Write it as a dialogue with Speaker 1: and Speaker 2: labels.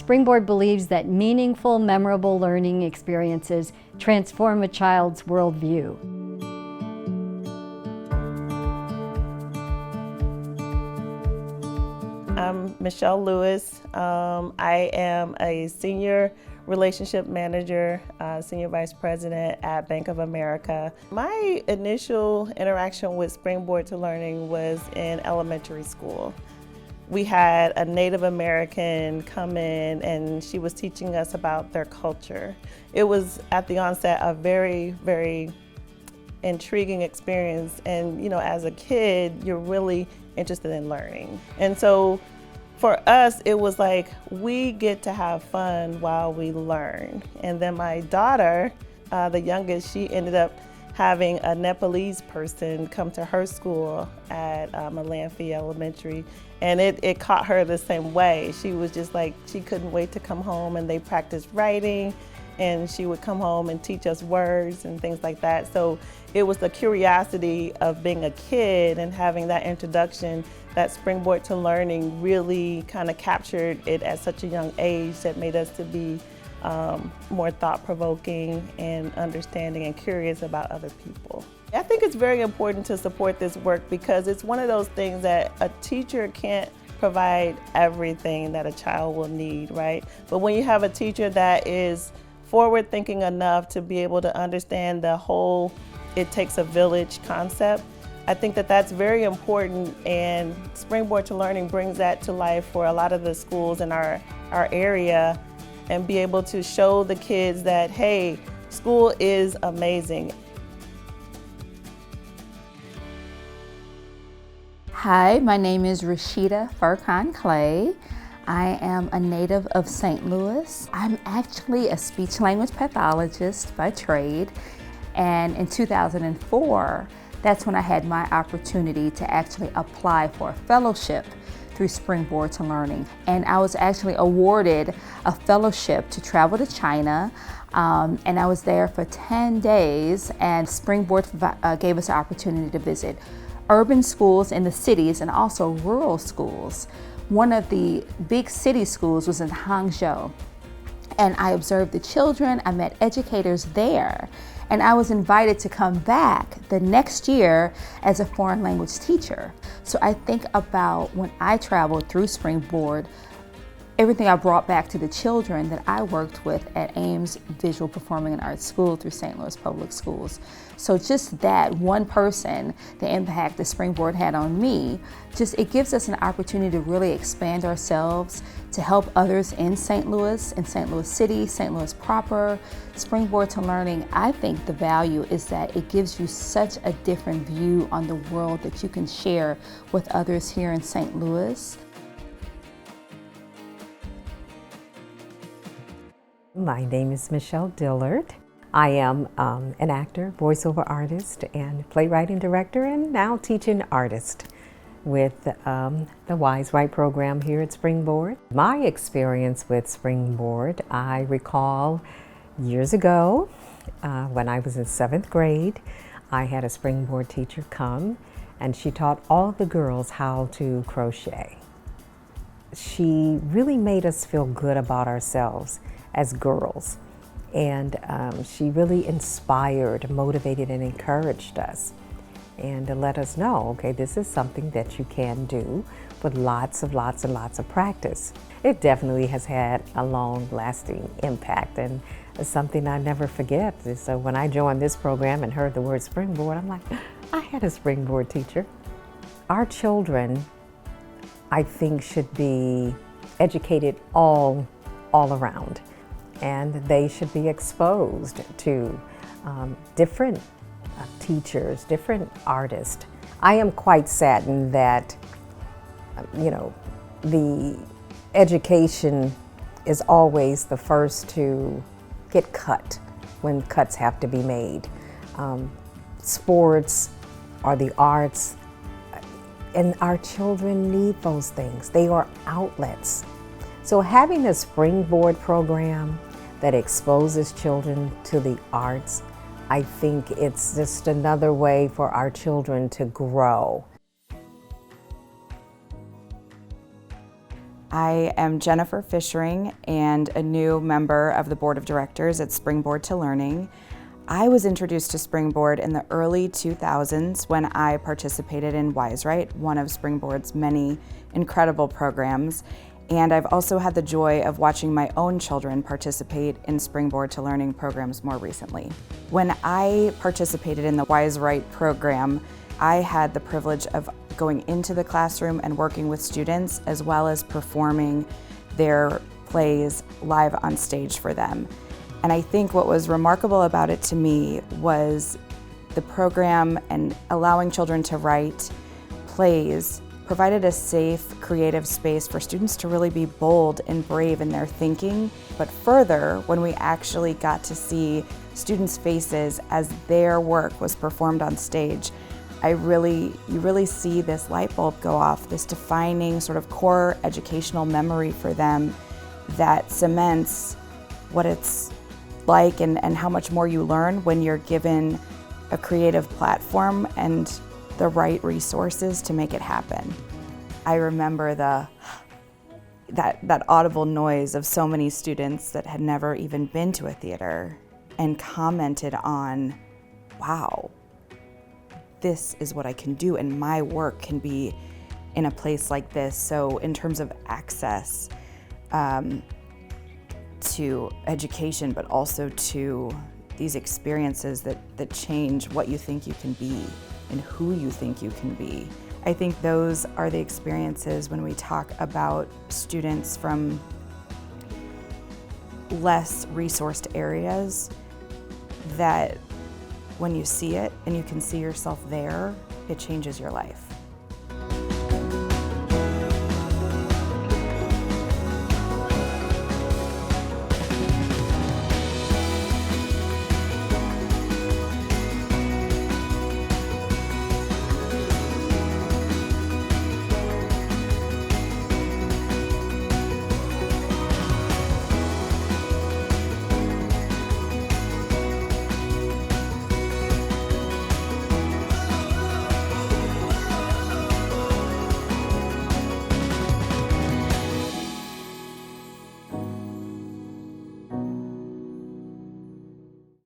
Speaker 1: Springboard believes that meaningful, memorable learning experiences transform a child's worldview.
Speaker 2: I'm Michelle Lewis. I am a senior relationship manager, senior vice president at Bank of America. My initial interaction with Springboard to Learning was in elementary school. We had a Native American come in and she was teaching us about their culture. It was at the onset a very, very intriguing experience, and as a kid you're really interested in learning. And so for us it was like we get to have fun while we learn. And then my daughter, the youngest, she ended up having a Nepalese person come to her school at Malamphy Elementary, and it caught her the same way. She was just like, she couldn't wait to come home, and they practiced writing, and she would come home and teach us words and things like that. So it was the curiosity of being a kid and having that introduction, that Springboard to Learning really kind of captured it at such a young age, that made us to be more thought-provoking and understanding and curious about other people. I think it's very important to support this work because it's one of those things that a teacher can't provide everything that a child will need, right? But when you have a teacher that is forward-thinking enough to be able to understand the whole "it takes a village" concept, I think that that's very important, and Springboard to Learning brings that to life for a lot of the schools in our area, and be able to show the kids that, hey, school is amazing.
Speaker 3: Hi, my name is Rashida Furkan Clay. I am a native of St. Louis. I'm actually a speech-language pathologist by trade, and in 2004, that's when I had my opportunity to actually apply for a fellowship through Springboard to Learning. And I was actually awarded a fellowship to travel to China, and I was there for 10 days, and Springboard gave us the opportunity to visit urban schools in the cities and also rural schools. One of the big city schools was in Hangzhou, and I observed the children, I met educators there, and I was invited to come back the next year as a foreign language teacher. So I think about when I traveled through Springboard, everything I brought back to the children that I worked with at Ames Visual Performing and Arts School through St. Louis Public Schools. So just that one person, the impact that Springboard had on me, it gives us an opportunity to really expand ourselves, to help others in St. Louis City, St. Louis proper. Springboard to Learning, I think the value is that it gives you such a different view on the world that you can share with others here in St. Louis.
Speaker 4: My name is Michelle Dillard. I am an actor, voiceover artist, and playwriting director, and now teaching artist with the Wise Right program here at Springboard. My experience with Springboard, I recall years ago when I was in 7th grade, I had a Springboard teacher come, and she taught all the girls how to crochet. She really made us feel good about ourselves as girls, and she really inspired, motivated, and encouraged us, and to let us know, okay, this is something that you can do with lots of practice. It definitely has had a long-lasting impact, and something I never forget. So when I joined this program and heard the word Springboard, I'm like, I had a Springboard teacher. Our children, I think, should be educated all around, and they should be exposed to different teachers, different artists. I am quite saddened that, the education is always the first to get cut when cuts have to be made. Sports or the arts, and our children need those things. They are outlets. So having a Springboard program that exposes children to the arts, I think it's just another way for our children to grow.
Speaker 5: I am Jennifer Fishering and a new member of the Board of Directors at Springboard to Learning. I was introduced to Springboard in the early 2000s when I participated in Wise Right, one of Springboard's many incredible programs. And I've also had the joy of watching my own children participate in Springboard to Learning programs more recently. When I participated in the Wise Right program, I had the privilege of going into the classroom and working with students as well as performing their plays live on stage for them. And I think what was remarkable about it to me was the program and allowing children to write plays provided a safe, creative space for students to really be bold and brave in their thinking. But further, when we actually got to see students' faces as their work was performed on stage, you really see this light bulb go off, this defining sort of core educational memory for them that cements what it's like and how much more you learn when you're given a creative platform and the right resources to make it happen. I remember that audible noise of so many students that had never even been to a theater and commented on, wow, this is what I can do and my work can be in a place like this. So in terms of access to education, but also to these experiences that change what you think you can be and who you think you can be. I think those are the experiences when we talk about students from less resourced areas that when you see it and you can see yourself there, it changes your life.